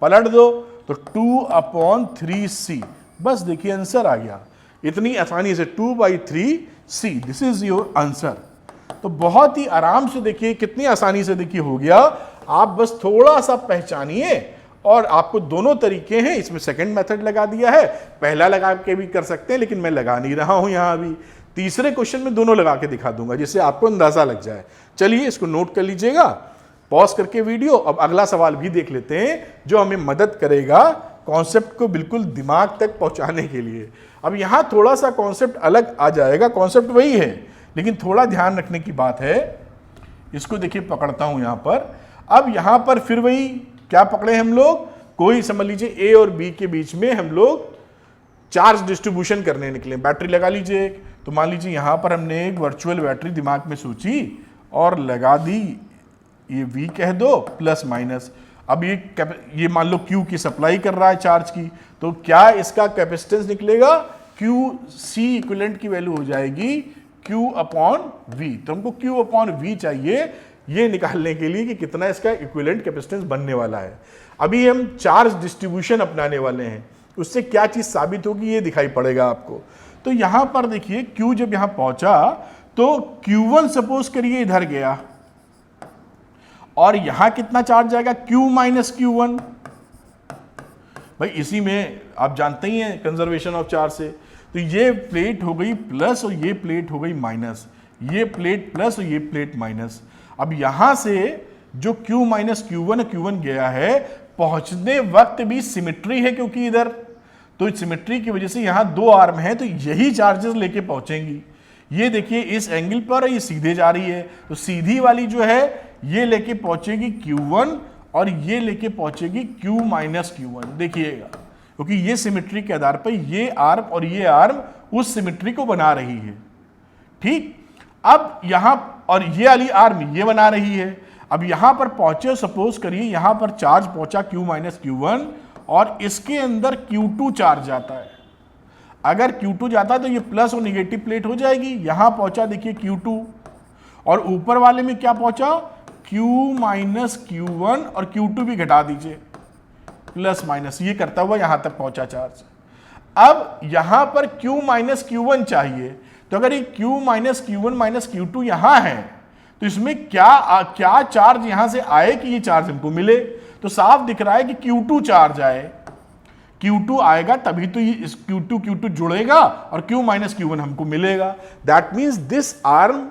पलट दो तो 2/3C, बस देखिए आंसर आ गया इतनी आसानी से, 2/3C, this is your answer. तो बहुत ही आराम से देखिए कितनी आसानी से देखिए हो गया, आप बस थोड़ा सा पहचानिए, और आपको दोनों तरीके हैं, इसमें सेकंड मेथड लगा दिया है, पहला लगा के भी कर सकते हैं, लेकिन मैं लगा नहीं रहा हूं यहां अभी, तीसरे क्वेश्चन में दोनों लगा के दिखा दूंगा जिससे आपको अंदाजा लग जाए। चलिए इसको नोट कर लीजिएगा, पॉज करके वीडियो। अब अगला सवाल भी देख लेते हैं जो हमें मदद करेगा कॉन्सेप्ट को बिल्कुल दिमाग तक पहुंचाने के लिए। अब यहां थोड़ा सा कॉन्सेप्ट अलग आ जाएगा, कॉन्सेप्ट वही है लेकिन थोड़ा ध्यान रखने की बात है। इसको देखिए पकड़ता हूं यहां पर, अब यहां पर फिर वही क्या पकड़े हम लोग, कोई समझ लीजिए ए और बी के बीच में हम लोग चार्ज डिस्ट्रीब्यूशन करने निकले। बैटरी लगा लीजिए, तो मान लीजिए यहां पर हमने एक वर्चुअल बैटरी दिमाग में सोची और लगा दी, ये V कह दो प्लस माइनस। अब ये मान लो Q की सप्लाई कर रहा है चार्ज की, तो क्या इसका कैपेसिटेंस निकलेगा, QC इक्विवेलेंट की वैल्यू हो जाएगी Q/V। तो हमको Q/V चाहिए ये निकालने के लिए कि कितना इसका इक्विवेलेंट कैपेसिटेंस बनने वाला है। अभी हम चार्ज डिस्ट्रीब्यूशन अपनाने वाले हैं, उससे क्या चीज साबित होगी ये दिखाई पड़ेगा आपको। तो यहां पर देखिए Q जब यहां पहुंचा तो Q1 सपोज करिए इधर गया, और यहां कितना चार्ज जाएगा, Q माइनस Q1। भाई इसी में आप जानते ही हैं कंजर्वेशन ऑफ चार्ज से, तो ये प्लेट हो गई प्लस और ये प्लेट हो गई माइनस, ये प्लेट प्लस और ये प्लेट माइनस। अब यहां से जो Q माइनस Q1 गया है, पहुंचने वक्त भी सिमेट्री है क्योंकि इधर, तो सिमेट्री की वजह से यहां 2 आर्म है, तो यही चार्जेस लेके पहुंचेंगी। ये देखिए इस एंगल पर ये सीधे जा रही है, तो सीधी वाली जो है ये लेके पहुंचेगी Q1 और ये लेके पहुंचेगी Q माइनस Q1। देखिएगा क्योंकि ये सिमेट्री के आधार पर ये आर्म और ये आर्म उस सिमेट्री को बना रही है, ठीक। अब यहां और ये वाली आर्म ये बना रही है। अब यहां पर पहुंचे, सपोज करिए यहां पर चार्ज पहुंचा Q माइनस Q1 और इसके अंदर Q2 चार्ज जाता है। अगर Q2 जाता है तो ये प्लस और निगेटिव प्लेट हो जाएगी। यहां पहुंचा देखिए Q2, और ऊपर वाले में क्या पहुंचा, Q माइनस Q1, और Q2 भी घटा दीजिए प्लस माइनस, ये करता हुआ यहां तक पहुंचा चार्ज। अब यहां पर Q माइनस Q1 चाहिए, तो अगर ये Q minus Q1 minus Q2 यहां है, तो इसमें क्या चार्ज यहां से आए कि ये चार्ज हमको मिले। तो साफ दिख रहा है कि Q2 चार्ज आए, Q2 आएगा तभी तो ये इस Q2 जुड़ेगा और Q माइनस Q1 हमको मिलेगा। That means this arm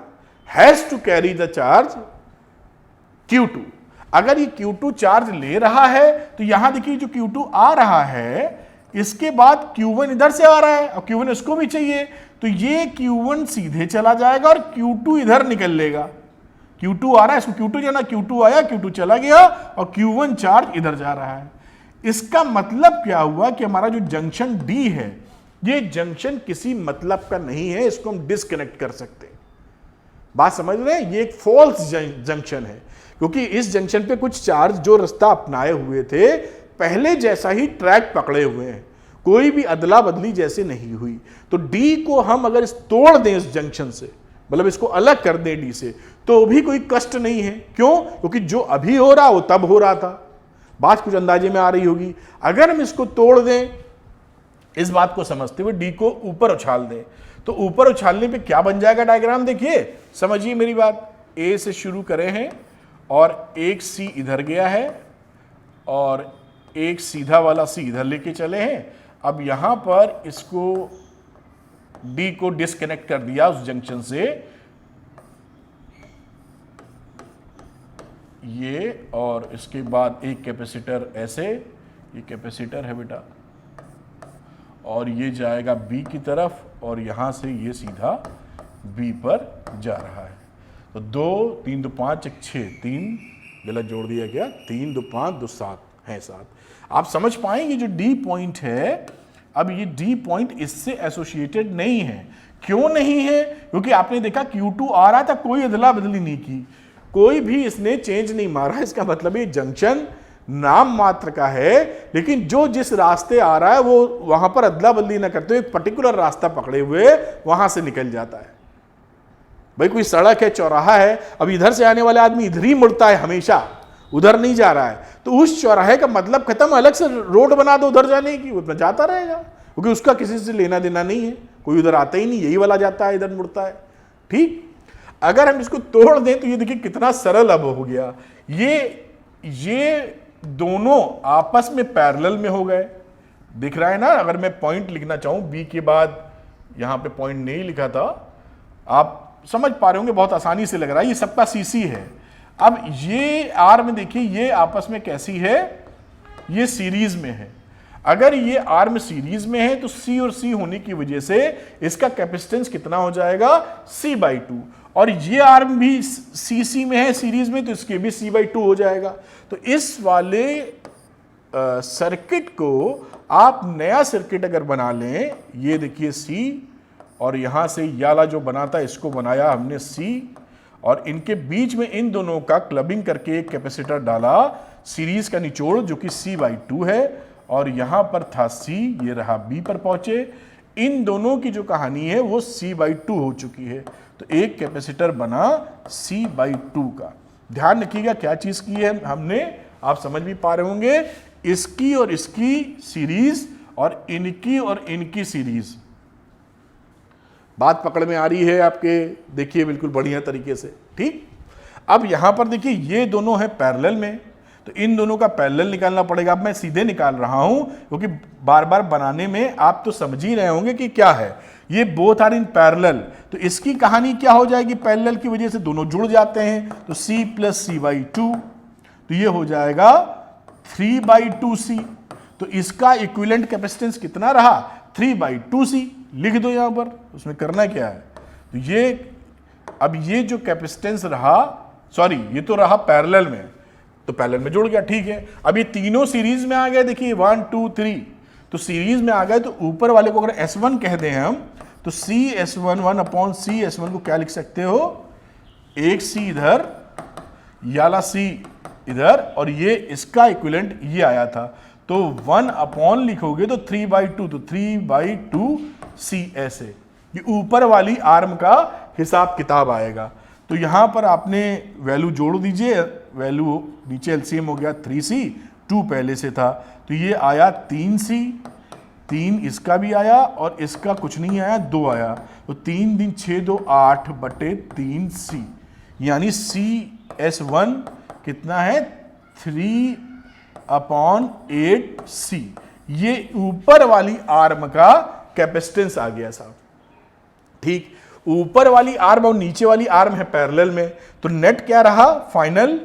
has to carry the charge Q2। अगर ये Q2 चार्ज ले रहा है तो यहां देखिए जो Q2 आ रहा है इसके बाद Q1 इधर से आ रहा है और Q1 इसको भी चाहिए, तो ये Q1 सीधे चला जाएगा और Q2 इधर निकल लेगा। Q2 आ रहा है, इसको Q2 जाना, Q2 आया, Q2 चला गया और Q1 चार्ज इधर जा रहा है। इसका मतलब क्या हुआ कि हमारा जो जंक्शन D है, ये जंक्शन किसी मतलब का नहीं है, इसको हम डिस्कनेक्ट कर सकते हैं। बात समझ रहे हैं? ये एक फॉल्स जंक्शन है, क्योंकि इस जंक्शन पे कुछ चार्ज जो रास्ता अपनाए हुए थे पहले जैसा ही ट्रैक पकड़े हुए हैं, कोई भी अदला बदली जैसे नहीं हुई। तो डी को हम अगर तोड़ दें इस जंक्शन से, मतलब इसको अलग कर दें डी से, तो भी कोई कष्ट नहीं है। क्यों? क्योंकि जो अभी हो रहा वो तब हो रहा था। बात कुछ अंदाजे में आ रही होगी। अगर हम इसको तोड़ दें, इस बात को समझते हुए डी को ऊपर उछाल दें, तो ऊपर उछालने पे क्या बन जाएगा डायग्राम देखिए, समझिए मेरी बात। ए से शुरू करे हैं और एक सी इधर गया है और एक सीधा वाला सी इधर लेके चले हैं। अब यहां पर इसको डी को डिस्कनेक्ट कर दिया उस जंक्शन से, ये, और इसके बाद एक कैपेसिटर ऐसे, ये कैपेसिटर है बेटा, और ये जाएगा बी की तरफ और यहां से ये सीधा बी पर जा रहा है। तो 2 3 2 5 1 6, 3 गलत जोड़ दिया गया, 3 2 5 2 7 है 7। आप समझ पाएंगे जो डी पॉइंट है, अब ये डी पॉइंट इससे एसोसिएटेड नहीं है। क्यों नहीं है? क्योंकि आपने देखा Q2 आ रहा था, कोई अदला बदली नहीं की, कोई भी इसने चेंज नहीं मारा। इसका मतलब ये जंक्शन नाम मात्र का है, लेकिन जो जिस रास्ते आ रहा है वो वहां पर अदला बदली ना करते हुए एक पर्टिकुलर रास्ता पकड़े हुए वहां से निकल जाता है। भाई कोई सड़क है, चौराहा है, अब इधर से आने वाला आदमी इधर ही मुड़ता है, हमेशा उधर नहीं जा रहा है, तो उस चौराहे का मतलब खत्म, अलग से रोड बना दो उधर जाने की, वो जाता रहेगा, क्योंकि उसका किसी से लेना देना नहीं है, कोई उधर आता ही नहीं, यही वाला जाता है, इधर मुड़ता है। ठीक, अगर हम इसको तोड़ दें तो ये देखिए कितना सरल अब हो गया। ये दोनों आपस में पैरेलल में हो गए, दिख रहा है ना। अगर मैं पॉइंट लिखना चाहूं, बी के बाद यहां पे पॉइंट नहीं लिखा था, आप समझ पा रहे होंगे, बहुत आसानी से लग रहा है, ये सबका सीसी है। अब ये आर में देखिए, ये आपस में कैसी है, ये सीरीज में है। अगर ये आर में सीरीज में है तो सी और सी होने की वजह से इसका कैपेसिटेंस कितना हो जाएगा, C/2, और ये आर भी सी में है सीरीज में, तो इसके भी C/2 हो जाएगा। तो इस वाले सर्किट को आप नया सर्किट अगर बना लें, ये देखिए सी, और यहां से याला जो बना था इसको बनाया हमने सी, और इनके बीच में इन दोनों का क्लबिंग करके एक कैपेसिटर डाला, सीरीज का निचोड़ जो कि C/2 है, और यहां पर था C, ये रहा B पर पहुंचे। इन दोनों की जो कहानी है वो C/2 हो चुकी है, तो एक कैपेसिटर बना C/2 का। ध्यान रखिएगा क्या चीज की है हमने, आप समझ भी पा रहे होंगे, इसकी और इसकी सीरीज और इनकी सीरीज। बात पकड़ में आ रही है आपके, देखिए बिल्कुल बढ़िया तरीके से। ठीक, अब यहां पर देखिए ये दोनों है पैरेलल में, तो इन दोनों का पैरेलल निकालना पड़ेगा। अब मैं सीधे निकाल रहा हूं क्योंकि बार बार बनाने में आप तो समझ ही रहे होंगे कि क्या है, ये बोथ आर इन पैरेलल, तो इसकी कहानी क्या हो जाएगी, पैरेलल की वजह से दोनों जुड़ जाते हैं, तो C + C/2, तो ये हो जाएगा 3/2C। तो इसका इक्विवेलेंट कैपेसिटेंस कितना रहा, 3/2C। लिख दो यहां पर, उसमें करना क्या है, तो ये अब ये जो कैपेसिटेंस रहा, सॉरी ये तो रहा पैरेलल में, तो पैरेलल में जुड़ गया, ठीक है। अब ये तीनों सीरीज में आ गए, देखिए 1 2 3, तो सीरीज में आ गए, तो ऊपर वाले को अगर S1 कह दें हम, तो CS1 1/CS1 को क्या लिख सकते हो, एक C इधर, याला C इधर, और ये इसका इक्विवेलेंट ये आया था, तो 1 लिखोगे तो 3/2, तो 3/2C ऐसे, ये ऊपर वाली आर्म का हिसाब किताब आएगा। तो यहां पर आपने वैल्यू जोड़ दीजिए, वैल्यू नीचे एलसीएम हो गया 3C, 2 पहले से था, तो ये आया 3C, 3 इसका भी आया और इसका कुछ नहीं आया, 2 आया, तो 3 × 6 = 2 8/3C, यानी CS1 कितना है, 3/8C। ये ऊपर वाली आर्म का कैपेसिटेंस आ गया साहब। ठीक, ऊपर वाली आर्म और नीचे वाली आर्म है पैरेलल में, तो नेट क्या रहा फाइनल,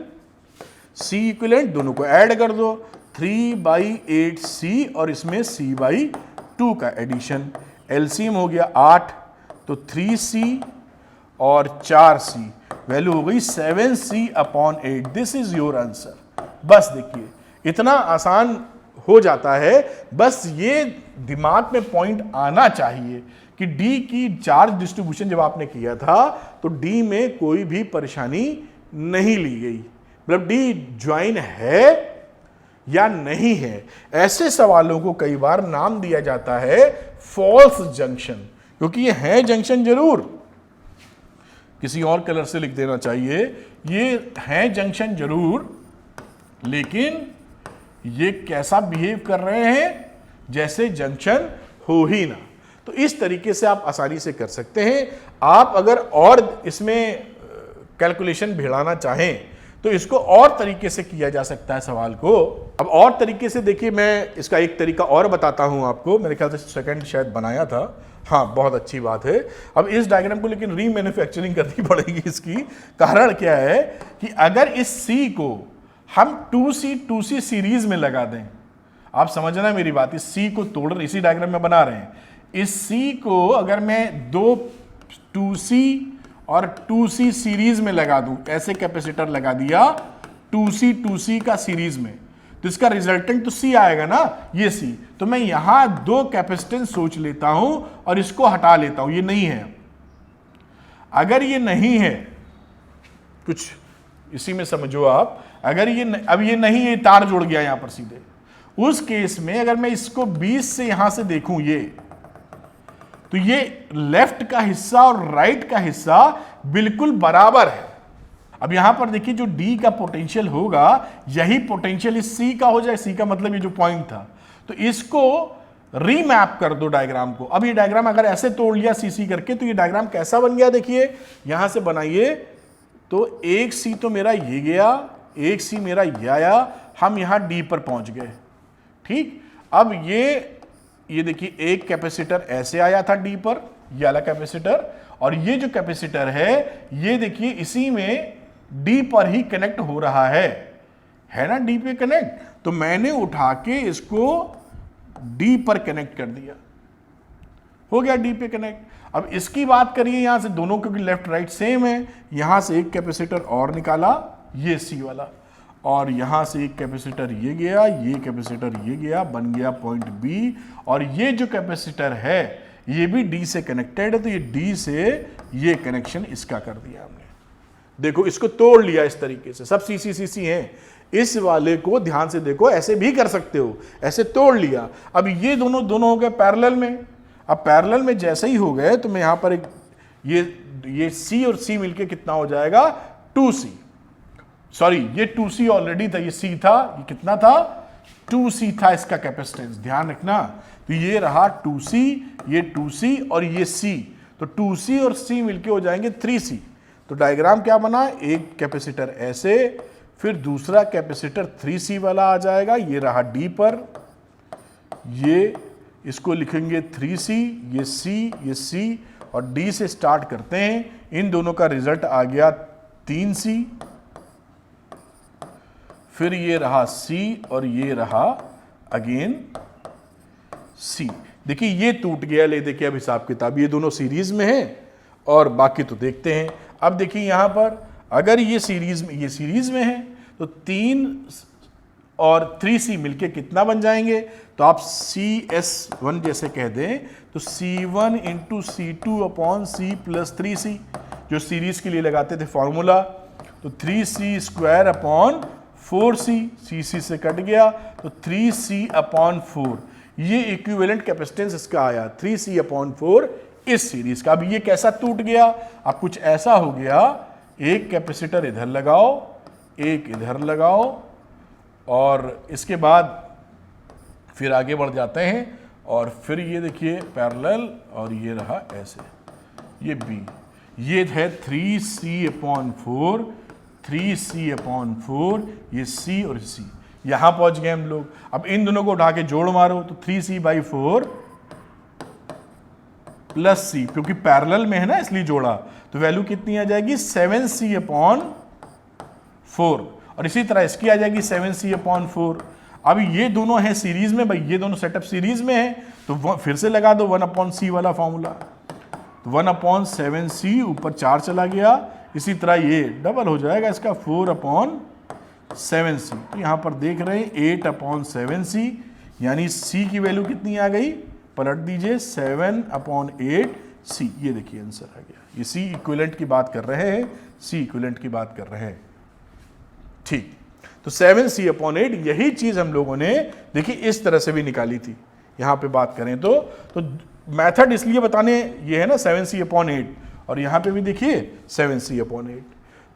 C इक्विवेलेंट, दोनों को ऐड कर दो, 3/8c और इसमें c/2 का एडिशन, एलसीएम हो गया 8, तो 3c और 4c, वैल्यू हो गई 7c/8। This is your answer. बस देखिए इतना आसान हो जाता है, बस ये दिमाग में पॉइंट आना चाहिए कि डी की चार्ज डिस्ट्रीब्यूशन जब आपने किया था तो डी में कोई भी परेशानी नहीं ली गई, मतलब डी ज्वाइन है या नहीं है। ऐसे सवालों को कई बार नाम दिया जाता है फॉल्स जंक्शन, क्योंकि ये है जंक्शन जरूर, किसी और कलर से लिख देना चाहिए, ये है जंक्शन जरूर, लेकिन ये कैसा बिहेव कर रहे हैं जैसे जंक्शन हो ही ना। तो इस तरीके से आप आसानी से कर सकते हैं। आप अगर और इसमें कैलकुलेशन भिड़ाना चाहें तो इसको और तरीके से किया जा सकता है सवाल को। अब और तरीके से देखिए, मैं इसका एक तरीका और बताता हूं आपको, मेरे ख्याल से सेकंड शायद बनाया था, हाँ बहुत अच्छी बात है। अब इस डायग्राम को लेकिन रीमैन्युफैक्चरिंग करनी पड़ेगी इसकी। कारण क्या है कि अगर इस C को हम 2C सीरीज में लगा दें, आप समझना मेरी बात, इस C को तोड़ रहे, इसी डायग्राम में बना रहे हैं, इस C को अगर मैं 2C और 2C सीरीज में लगा दूं, ऐसे कैपेसिटर लगा दिया 2C का सीरीज में, तो इसका रिजल्टेंट तो C आएगा ना, ये C। तो मैं यहां 2 कैपेसिटेंस सोच लेता हूं और इसको हटा लेता हूं, ये नहीं है। अगर ये नहीं है, कुछ इसी में समझो आप, अगर ये अब ये नहीं, ये तार जुड़ गया यहां पर सीधे, उस केस में अगर मैं इसको 20 से यहां से देखूं ये, तो ये लेफ्ट का हिस्सा और राइट का हिस्सा बिल्कुल बराबर है। अब यहां पर देखिए जो D का पोटेंशियल होगा, यही पोटेंशियल इस C का हो जाए, C का मतलब ये जो पॉइंट था, तो इसको रीमैप कर दो डायग्राम को। अब ये डायग्राम अगर ऐसे तोड़ लिया CC करके, तो ये डायग्राम कैसा बन गया देखिए, यहां से बनाइए तो एक C तो मेरा ये गया, एक C मेरा ये आया, हम यहां D पर पहुंच गए। ठीक, अब ये देखिए एक कैपेसिटर ऐसे आया था D पर, ये वाला कैपेसिटर, और ये जो कैपेसिटर है ये देखिए इसी में D पर ही कनेक्ट हो रहा है ना, D पे कनेक्ट। तो मैंने उठा के इसको D पर कनेक्ट कर दिया, हो गया D पे कनेक्ट। अब इसकी बात करिए यहां से, दोनों क्योंकि लेफ्ट राइट सेम है, यहां से एक कैपेसिटर और निकाला, ये C वाला, और यहां से एक कैपेसिटर ये गया, ये कैपेसिटर ये गया, बन गया पॉइंट B। और ये जो कैपेसिटर है ये भी D से कनेक्टेड है, तो ये D से ये कनेक्शन इसका कर दिया हमने। देखो इसको तोड़ लिया इस तरीके से, सब CC हैं। इस वाले को ध्यान से देखो, ऐसे भी कर सकते हो, ऐसे तोड़ लिया। अब ये दोनों हो गए पैरेलल में। अब पैरेलल में जैसे ही हो गए तो मैं यहां पर एक ये C और C मिलके कितना हो जाएगा, 2C। सॉरी, ये 2C ऑलरेडी था, ये C था, ये कितना था, 2C था इसका कैपेसिटेंस, ध्यान रखना। तो ये रहा 2C, ये 2C और ये C, तो 2C और C मिलके हो जाएंगे 3C। तो डायग्राम क्या बना, एक कैपेसिटर ऐसे, फिर दूसरा कैपेसिटर 3C वाला आ जाएगा, ये रहा D पर, ये इसको लिखेंगे 3C, ये C और D से स्टार्ट करते हैं। इन दोनों का रिजल्ट आ गया 3C, फिर ये रहा C और ये रहा अगेन C। देखिए ये टूट गया, ले देखिए अब हिसाब किताब, ये दोनों सीरीज में है और बाकी तो देखते हैं। अब देखिए यहां पर अगर ये सीरीज में है तो 3 और 3C मिलके कितना बन जाएंगे, तो आप CS1 जैसे कह दें तो C1 into C2 upon C plus 3C, जो सीरीज के लिए लगाते थे फॉर्मूला, तो 3C square upon 4C, CC से कट गया तो 3C अपॉन 4, ये इक्विवेलेंट कैपेसिटेंस इसका आया 3C अपॉन 4 इस सीरीज का। अब ये कैसा टूट गया, अब कुछ ऐसा हो गया, एक कैपेसिटर इधर लगाओ, एक इधर लगाओ, और इसके बाद फिर आगे बढ़ जाते हैं, और फिर ये देखिए पैरेलल, और ये रहा ऐसे, ये B, ये है 3C अपॉन 4, 3C अपॉन 4, ये C और C, यहां पहुंच गए हम लोग। अब इन दोनों को उठा के जोड़ मारो तो 3C/4 प्लस C, क्योंकि पैरेलल में है ना इसलिए जोड़ा, तो वैल्यू कितनी आ जाएगी 7C अपॉन 4, और इसी तरह इसकी आ जाएगी 7C अपॉन 4। अब ये दोनों हैं सीरीज में, भाई ये दोनों सेटअप सीरीज में है, तो फिर से लगा दो 1/c वाला फॉर्मूला, तो 1/7c ऊपर 4 चला गया, इसी तरह ये डबल हो जाएगा इसका 4/7c। तो यहां पर देख रहे हैं 8/7c, यानी c की वैल्यू कितनी आ गई, पलट दीजिए 7/8c। ये देखिए आंसर आ गया। ये c इक्विवेलेंट की बात कर रहे हैं, c इक्विवेलेंट की बात कर रहे हैं। ठीक, तो 7c/8 यही चीज हम लोगों ने देखिए इस तरह से भी निकाली थी। यहां पे बात करें तो मेथड इसलिए बताने ये है ना 7c/8, और यहां पे भी देखिए 7c/8।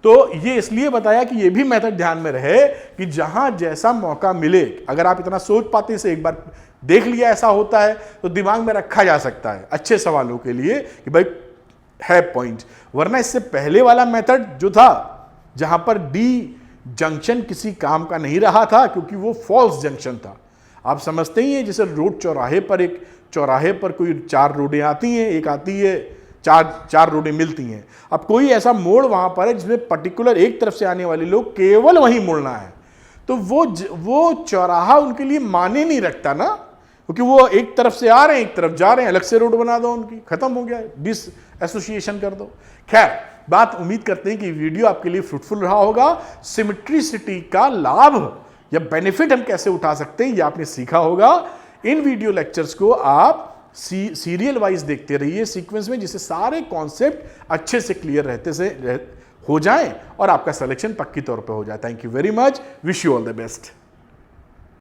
तो ये इसलिए बताया कि ये भी मेथड ध्यान में रहे कि जहां जैसा मौका मिले, अगर आप इतना सोच पाते से एक बार देख लिया ऐसा होता है तो दिमाग में रखा जा सकता है अच्छे सवालों के लिए कि भाई है पॉइंट। वरना इससे पहले वाला मेथड जो था जहां पर डी जंक्शन किसी काम का नहीं रहा था क्योंकि वो फॉल्स जंक्शन था। आप समझते ही हैं जैसे रोड चौराहे पर, एक चौराहे पर कोई 4 रोडें आती हैं, एक आती है, चार रोडें मिलती हैं। अब कोई ऐसा मोड़ वहां पर है जिसमें पर्टिकुलर एक तरफ से आने वाले लोग केवल वहीं मुड़ना है, तो वो चौराहा उनके लिए माने नहीं रखता ना, क्योंकि वो एक तरफ से आ रहे हैं एक तरफ जा रहे हैं, अलग से रोड बना दो उनकी, खत्म हो गया, डिस एसोसिएशन कर दो। खैर, बात उम्मीद करते हैं कि वीडियो आपके लिए फ्रूटफुल रहा होगा। सिमेट्रिसिटी का लाभ या बेनिफिट हम कैसे उठा सकते हैं ये आपने सीखा होगा। इन वीडियो लेक्चर्स को आप सीरियल वाइज देखते रहिए सीक्वेंस में, जिससे सारे कॉन्सेप्ट अच्छे से क्लियर हो जाएं और आपका सिलेक्शन पक्की तौर पे हो जाए। Thank you very much, wish you all the best.